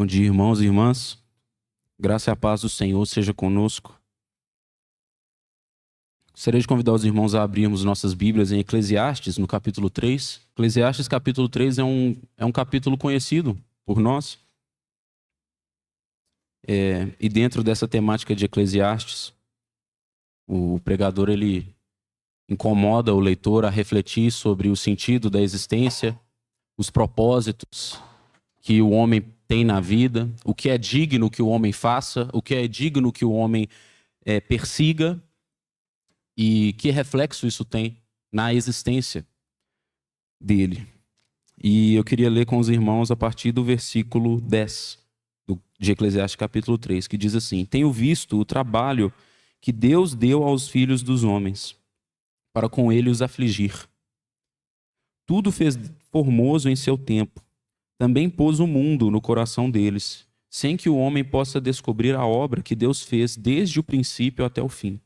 Bom dia, irmãos e irmãs. Graça e a paz do Senhor seja conosco. Gostaria de convidar os irmãos a abrirmos nossas Bíblias em Eclesiastes, no capítulo 3. Eclesiastes, capítulo 3, é um capítulo conhecido por nós. E dentro dessa temática de Eclesiastes, o pregador ele incomoda o leitor a refletir sobre o sentido da existência, os propósitos que o homem tem na vida, o que é digno que o homem faça, o que é digno que o homem persiga e que reflexo isso tem na existência dele. E eu queria ler com os irmãos a partir do versículo 10 de Eclesiastes capítulo 3, que diz assim: Tenho visto o trabalho que Deus deu aos filhos dos homens, para com ele os afligir. Tudo fez formoso em seu tempo. Também pôs o mundo no coração deles, sem que o homem possa descobrir a obra que Deus fez desde o princípio até o fim.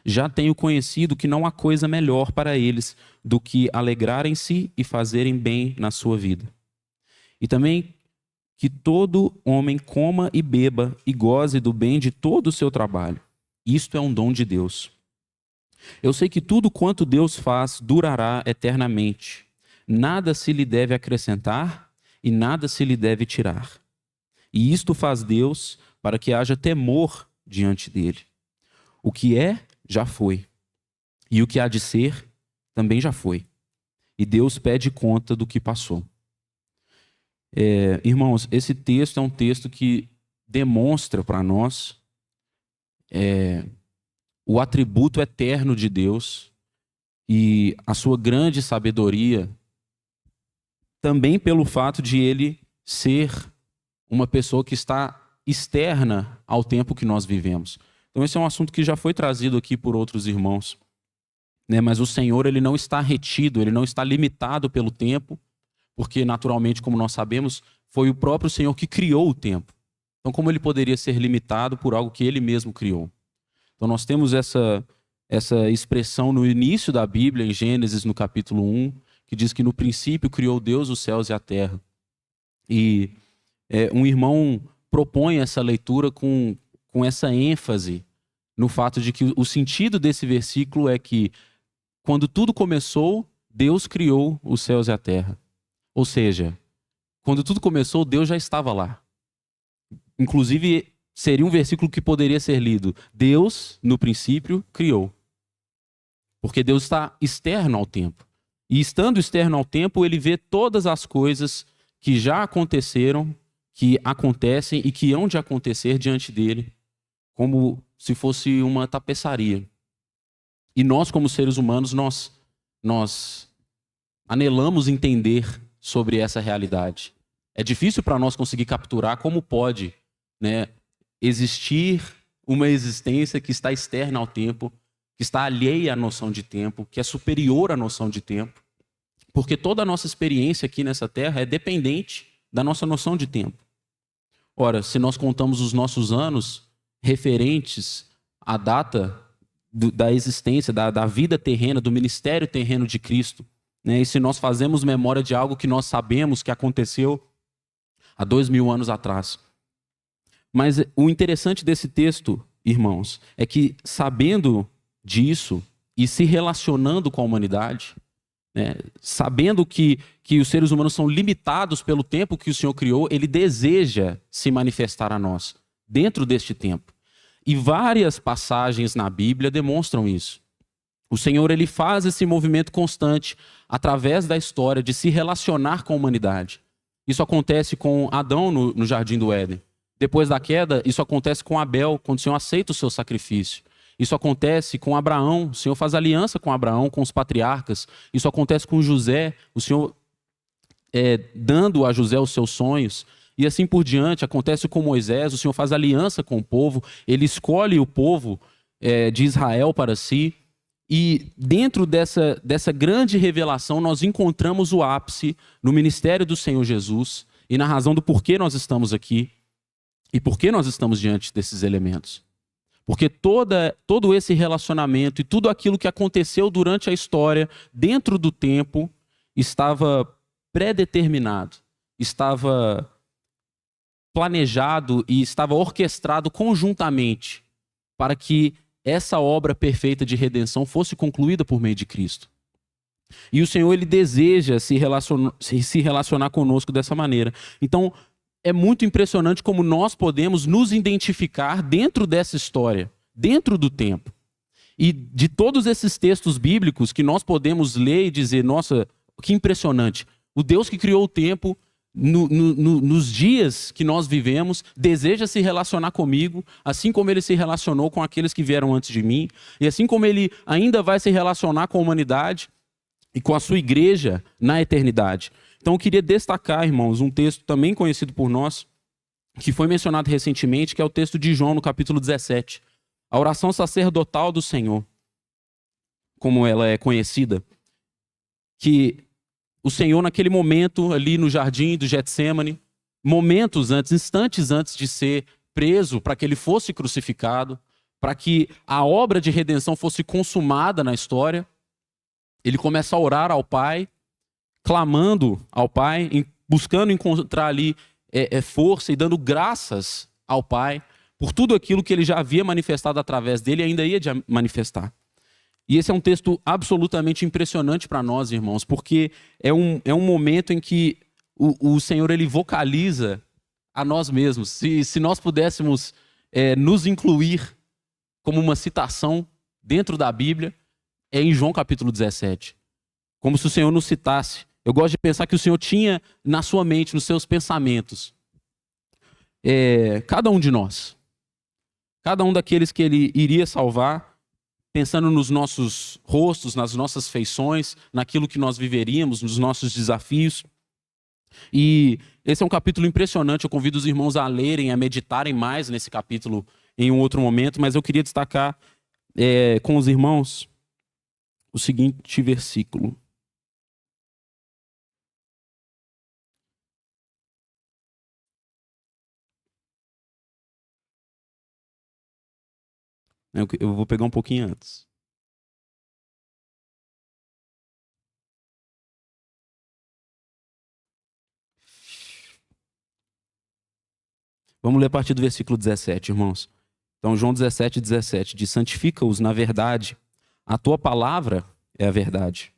Já tenho conhecido que não há coisa melhor para eles do que alegrarem-se e fazerem bem na sua vida. E também que todo homem coma e beba e goze do bem de todo o seu trabalho. Isto é um dom de Deus. Eu sei que tudo quanto Deus faz durará eternamente. Nada se lhe deve acrescentar e nada se lhe deve tirar. E isto faz Deus para que haja temor diante dele. O que é, já foi. E o que há de ser, também já foi. E Deus pede conta do que passou. Irmãos, esse texto é um texto que demonstra para nós o atributo eterno de Deus e a sua grande sabedoria, também pelo fato de ele ser uma pessoa que está externa ao tempo que nós vivemos. Então esse é um assunto que já foi trazido aqui por outros irmãos, né? Mas o Senhor ele não está retido, ele não está limitado pelo tempo, porque naturalmente, como nós sabemos, foi o próprio Senhor que criou o tempo. Então como ele poderia ser limitado por algo que ele mesmo criou? Então nós temos essa expressão no início da Bíblia, em Gênesis, no capítulo 1, que diz que no princípio criou Deus os céus e a terra. E um irmão propõe essa leitura com essa ênfase no fato de que o sentido desse versículo é que quando tudo começou, Deus criou os céus e a terra. Ou seja, quando tudo começou, Deus já estava lá. Inclusive, seria um versículo que poderia ser lido: Deus, no princípio, criou. Porque Deus está externo ao tempo. E estando externo ao tempo, ele vê todas as coisas que já aconteceram, que acontecem e que hão de acontecer diante dele, como se fosse uma tapeçaria. E nós, como seres humanos, nós anelamos entender sobre essa realidade. É difícil para nós conseguir capturar como pode, né, existir uma existência que está externa ao tempo, que está alheia à noção de tempo, que é superior à noção de tempo. Porque toda a nossa experiência aqui nessa terra é dependente da nossa noção de tempo. Ora, se nós contamos os nossos anos referentes à data da existência, da vida terrena, do ministério terreno de Cristo, né? E se nós fazemos memória de algo que nós sabemos que aconteceu há 2000 anos atrás. Mas o interessante desse texto, irmãos, é que sabendo disso e se relacionando com a humanidade, né, sabendo que os seres humanos são limitados pelo tempo que o Senhor criou, ele deseja se manifestar a nós dentro deste tempo. E várias passagens na Bíblia demonstram isso. O Senhor ele faz esse movimento constante através da história de se relacionar com a humanidade. Isso acontece com Adão no Jardim do Éden. Depois da queda, isso acontece com Abel, quando o Senhor aceita o seu sacrifício. Isso acontece com Abraão, o Senhor faz aliança com Abraão, com os patriarcas. Isso acontece com José, o Senhor dando a José os seus sonhos. E assim por diante, acontece com Moisés, o Senhor faz aliança com o povo, ele escolhe o povo de Israel para si. E dentro dessa grande revelação, nós encontramos o ápice no ministério do Senhor Jesus e na razão do porquê nós estamos aqui e por que nós estamos diante desses elementos. Porque todo esse relacionamento e tudo aquilo que aconteceu durante a história, dentro do tempo, estava predeterminado, estava planejado e estava orquestrado conjuntamente para que essa obra perfeita de redenção fosse concluída por meio de Cristo. E o Senhor, ele deseja se relacionar conosco dessa maneira. Então, é muito impressionante como nós podemos nos identificar dentro dessa história, dentro do tempo. E de todos esses textos bíblicos que nós podemos ler e dizer, nossa, que impressionante. O Deus que criou o tempo, nos dias que nós vivemos, deseja se relacionar comigo, assim como ele se relacionou com aqueles que vieram antes de mim, e assim como ele ainda vai se relacionar com a humanidade e com a sua igreja na eternidade. Então eu queria destacar, irmãos, um texto também conhecido por nós, que foi mencionado recentemente, que é o texto de João, no capítulo 17. A oração sacerdotal do Senhor, como ela é conhecida, que o Senhor, naquele momento ali no jardim do Getsêmani, instantes antes de ser preso, para que ele fosse crucificado, para que a obra de redenção fosse consumada na história, ele começa a orar ao Pai, clamando ao Pai, buscando encontrar ali força e dando graças ao Pai por tudo aquilo que ele já havia manifestado através dele e ainda ia manifestar. E esse é um texto absolutamente impressionante para nós, irmãos, porque é um momento em que o Senhor, ele vocaliza a nós mesmos. Se nós pudéssemos nos incluir como uma citação dentro da Bíblia, é em João capítulo 17. Como se o Senhor nos citasse. Eu gosto de pensar que o Senhor tinha na sua mente, nos seus pensamentos, cada um de nós, cada um daqueles que ele iria salvar, pensando nos nossos rostos, nas nossas feições, naquilo que nós viveríamos, nos nossos desafios. E esse é um capítulo impressionante, eu convido os irmãos a lerem, a meditarem mais nesse capítulo em um outro momento, mas eu queria destacar com os irmãos o seguinte versículo. Eu vou pegar um pouquinho antes. Vamos ler a partir do versículo 17, irmãos. Então, João 17, 17 diz: santifica-os na verdade, a tua palavra é a verdade.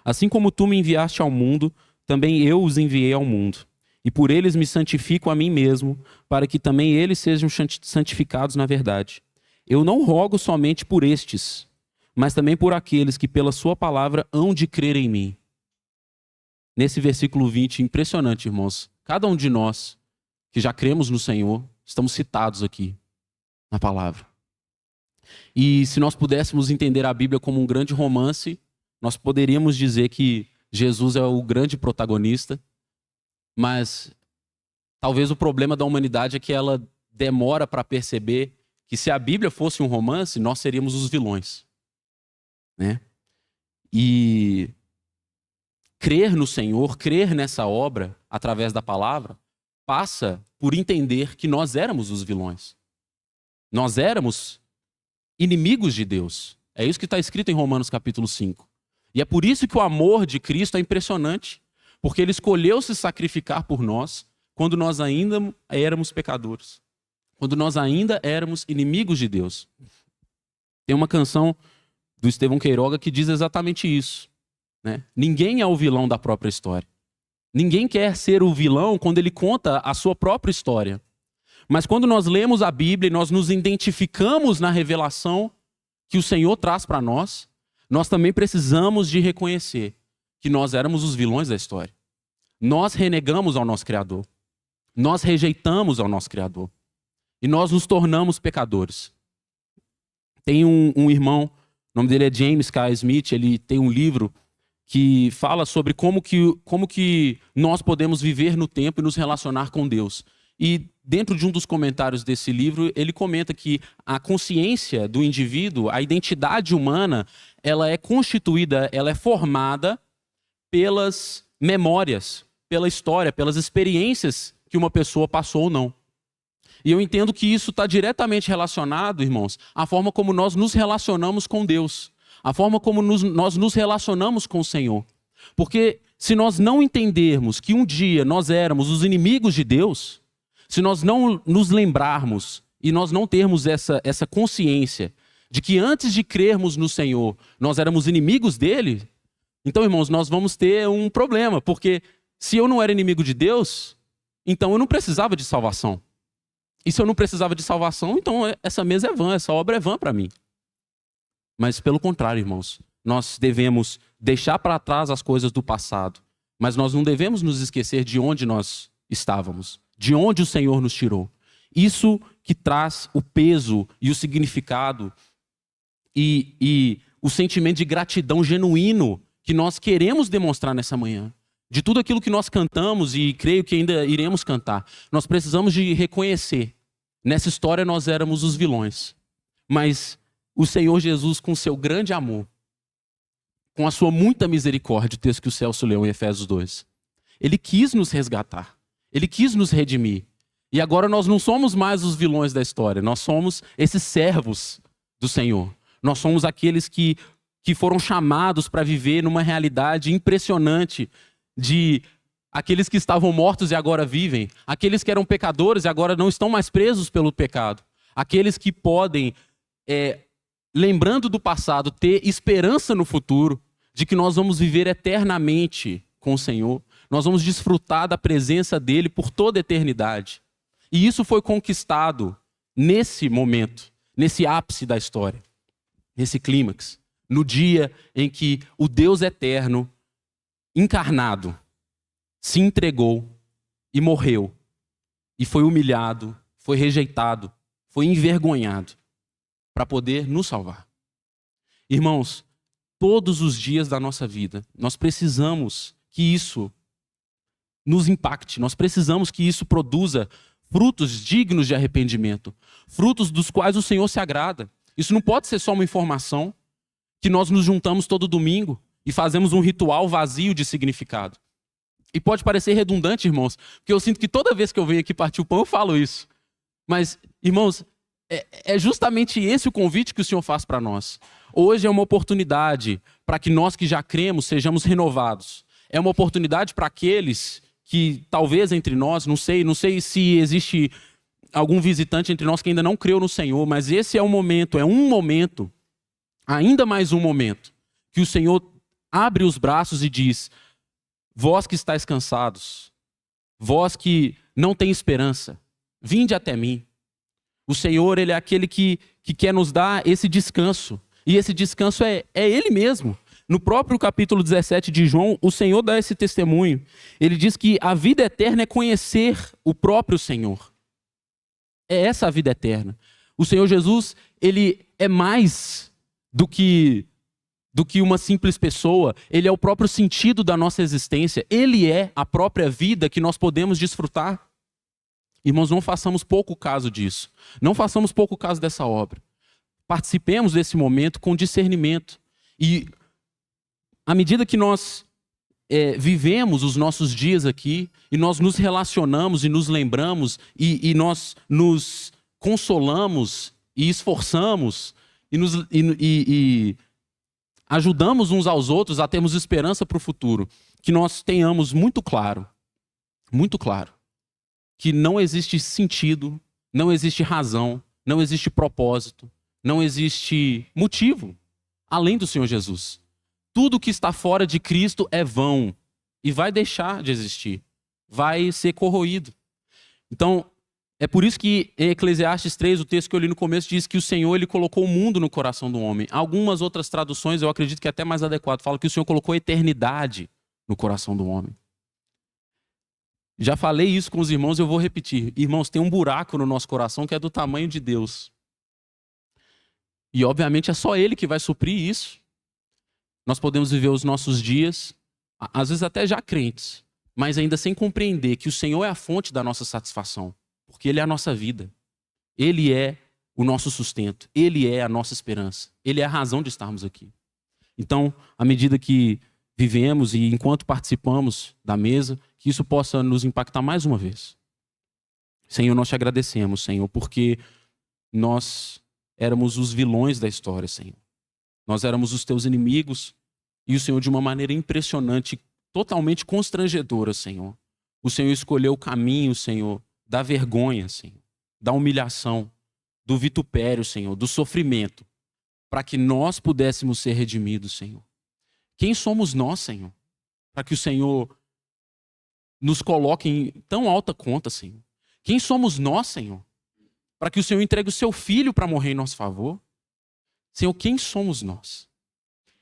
Assim como tu me enviaste ao mundo, também eu os enviei ao mundo. E por eles me santifico a mim mesmo, para que também eles sejam santificados na verdade. Eu não rogo somente por estes, mas também por aqueles que pela sua palavra hão de crer em mim. Nesse versículo 20, impressionante, irmãos. Cada um de nós que já cremos no Senhor, estamos citados aqui na palavra. E se nós pudéssemos entender a Bíblia como um grande romance, nós poderíamos dizer que Jesus é o grande protagonista, mas talvez o problema da humanidade é que ela demora para perceber que se a Bíblia fosse um romance, nós seríamos os vilões, né? E crer no Senhor, crer nessa obra através da palavra, passa por entender que nós éramos os vilões. Nós éramos inimigos de Deus. É isso que está escrito em Romanos capítulo 5. E é por isso que o amor de Cristo é impressionante, porque ele escolheu se sacrificar por nós quando nós ainda éramos pecadores, quando nós ainda éramos inimigos de Deus. Tem uma canção do Estevão Queiroga que diz exatamente isso, né? Ninguém é o vilão da própria história. Ninguém quer ser o vilão quando ele conta a sua própria história. Mas quando nós lemos a Bíblia e nós nos identificamos na revelação que o Senhor traz para nós, nós também precisamos de reconhecer que nós éramos os vilões da história. Nós renegamos ao nosso Criador. Nós rejeitamos ao nosso Criador. E nós nos tornamos pecadores. Tem um irmão, o nome dele é James K. Smith, ele tem um livro que fala sobre como que nós podemos viver no tempo e nos relacionar com Deus. E dentro de um dos comentários desse livro, ele comenta que a consciência do indivíduo, a identidade humana, ela é constituída, ela é formada pelas memórias, pela história, pelas experiências que uma pessoa passou ou não. E eu entendo que isso está diretamente relacionado, irmãos, à forma como nós nos relacionamos com Deus, a forma como nós nos relacionamos com o Senhor. Porque se nós não entendermos que um dia nós éramos os inimigos de Deus, se nós não nos lembrarmos e nós não termos essa consciência de que antes de crermos no Senhor, nós éramos inimigos dele, então, irmãos, nós vamos ter um problema, porque se eu não era inimigo de Deus, então eu não precisava de salvação. E se eu não precisava de salvação, então essa mesa é vã, essa obra é vã para mim. Mas pelo contrário, irmãos, nós devemos deixar para trás as coisas do passado, mas nós não devemos nos esquecer de onde nós estávamos, de onde o Senhor nos tirou. Isso que traz o peso e o significado e o sentimento de gratidão genuíno que nós queremos demonstrar nessa manhã. De tudo aquilo que nós cantamos e creio que ainda iremos cantar, nós precisamos de reconhecer. Nessa história nós éramos os vilões, mas o Senhor Jesus, com seu grande amor, com a sua muita misericórdia, o texto que o Celso leu em Efésios 2, ele quis nos resgatar, ele quis nos redimir. E agora nós não somos mais os vilões da história, nós somos esses servos do Senhor. Nós somos aqueles que foram chamados para viver numa realidade impressionante de aqueles que estavam mortos e agora vivem, aqueles que eram pecadores e agora não estão mais presos pelo pecado, aqueles que podem, lembrando do passado, ter esperança no futuro, de que nós vamos viver eternamente com o Senhor, nós vamos desfrutar da presença dele por toda a eternidade. E isso foi conquistado nesse momento, nesse ápice da história, nesse clímax, no dia em que o Deus eterno, encarnado, se entregou e morreu, e foi humilhado, foi rejeitado, foi envergonhado, para poder nos salvar. Irmãos, todos os dias da nossa vida, nós precisamos que isso nos impacte, nós precisamos que isso produza frutos dignos de arrependimento, frutos dos quais o Senhor se agrada. Isso não pode ser só uma informação que nós nos juntamos todo domingo e fazemos um ritual vazio de significado. E pode parecer redundante, irmãos, porque eu sinto que toda vez que eu venho aqui partir o pão, eu falo isso. Mas, irmãos, é justamente esse o convite que o Senhor faz para nós. Hoje é uma oportunidade para que nós que já cremos sejamos renovados. É uma oportunidade para aqueles que talvez entre nós, não sei se existe algum visitante entre nós que ainda não creu no Senhor, mas esse é um momento, ainda mais um momento, que o Senhor abre os braços e diz: vós que estáis cansados, vós que não tem esperança, vinde até mim. O Senhor, ele é aquele que quer nos dar esse descanso. E esse descanso é ele mesmo. No próprio capítulo 17 de João, o Senhor dá esse testemunho. Ele diz que a vida eterna é conhecer o próprio Senhor. É essa a vida eterna. O Senhor Jesus, ele é mais do que uma simples pessoa. Ele é o próprio sentido da nossa existência. Ele é a própria vida que nós podemos desfrutar. Irmãos, não façamos pouco caso disso. Não façamos pouco caso dessa obra. Participemos desse momento com discernimento. E à medida que nós vivemos os nossos dias aqui, e nós nos relacionamos e nos lembramos, e nós nos consolamos e esforçamos, e ajudamos uns aos outros a termos esperança para o futuro, que nós tenhamos muito claro, que não existe sentido, não existe razão, não existe propósito, não existe motivo além do Senhor Jesus. Tudo que está fora de Cristo é vão e vai deixar de existir, vai ser corroído. Então, é por isso que em Eclesiastes 3, o texto que eu li no começo, diz que o Senhor ele colocou o mundo no coração do homem. Algumas outras traduções, eu acredito que é até mais adequado, falam que o Senhor colocou a eternidade no coração do homem. Já falei isso com os irmãos, eu vou repetir. Irmãos, tem um buraco no nosso coração que é do tamanho de Deus. E obviamente é só Ele que vai suprir isso. Nós podemos viver os nossos dias, às vezes até já crentes, mas ainda sem compreender que o Senhor é a fonte da nossa satisfação, porque Ele é a nossa vida. Ele é o nosso sustento, Ele é a nossa esperança, Ele é a razão de estarmos aqui. Então, à medida que vivemos e enquanto participamos da mesa, que isso possa nos impactar mais uma vez. Senhor, nós te agradecemos, Senhor, porque nós éramos os vilões da história, Senhor. Nós éramos os teus inimigos e o Senhor, de uma maneira impressionante, totalmente constrangedora, Senhor. O Senhor escolheu o caminho, Senhor, da vergonha, Senhor, da humilhação, do vitupério, Senhor, do sofrimento, para que nós pudéssemos ser redimidos, Senhor. Quem somos nós, Senhor, para que o Senhor nos coloque em tão alta conta, Senhor? Quem somos nós, Senhor, para que o Senhor entregue o seu Filho para morrer em nosso favor? Senhor, quem somos nós?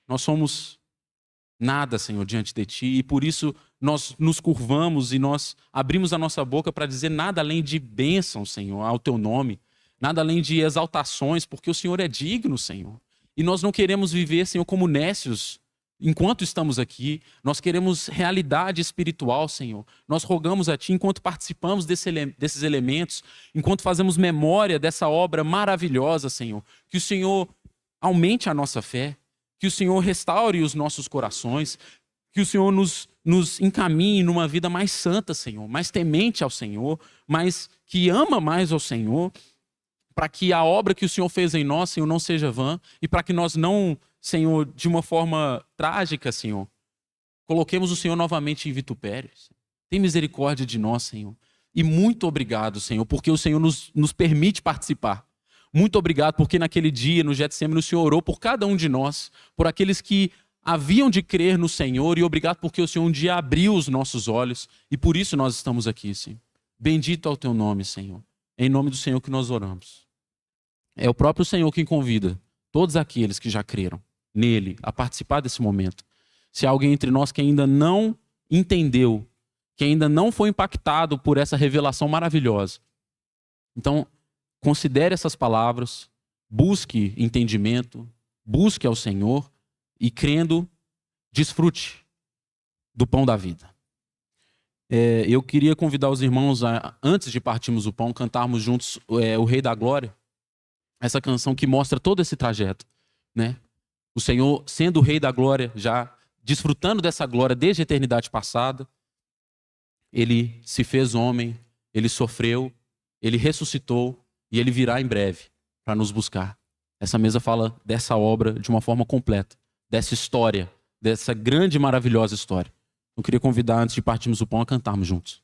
Nós somos nada, Senhor, diante de Ti, e por isso nós nos curvamos e nós abrimos a nossa boca para dizer nada além de bênção, Senhor, ao Teu nome, nada além de exaltações, porque o Senhor é digno, Senhor. E nós não queremos viver, Senhor, como nécios enquanto estamos aqui. Nós queremos realidade espiritual, Senhor. Nós rogamos a Ti enquanto participamos desses elementos, enquanto fazemos memória dessa obra maravilhosa, Senhor, que o Senhor aumente a nossa fé, que o Senhor restaure os nossos corações, que o Senhor nos encaminhe numa vida mais santa, Senhor, mais temente ao Senhor, mas que ama mais ao Senhor, para que a obra que o Senhor fez em nós, Senhor, não seja vã, e para que nós não, Senhor, de uma forma trágica, Senhor, coloquemos o Senhor novamente em vitupério. Tem misericórdia de nós, Senhor. E muito obrigado, Senhor, porque o Senhor nos permite participar. Muito obrigado porque naquele dia, no Getsemane, o Senhor orou por cada um de nós, por aqueles que haviam de crer no Senhor, e obrigado porque o Senhor um dia abriu os nossos olhos, e por isso nós estamos aqui, Senhor. Bendito é o Teu nome, Senhor. É em nome do Senhor que nós oramos. É o próprio Senhor quem convida todos aqueles que já creram nele a participar desse momento. Se há alguém entre nós que ainda não entendeu, que ainda não foi impactado por essa revelação maravilhosa, então considere essas palavras, busque entendimento, busque ao Senhor e, crendo, desfrute do pão da vida. Eu queria convidar os irmãos antes de partirmos o pão, cantarmos juntos o Rei da Glória, essa canção que mostra todo esse trajeto, né? O Senhor, sendo o Rei da Glória, já desfrutando dessa glória desde a eternidade passada, Ele se fez homem, Ele sofreu, Ele ressuscitou, e Ele virá em breve para nos buscar. Essa mesa fala dessa obra de uma forma completa, dessa história, dessa grande e maravilhosa história. Eu queria convidar, antes de partirmos o pão, a cantarmos juntos.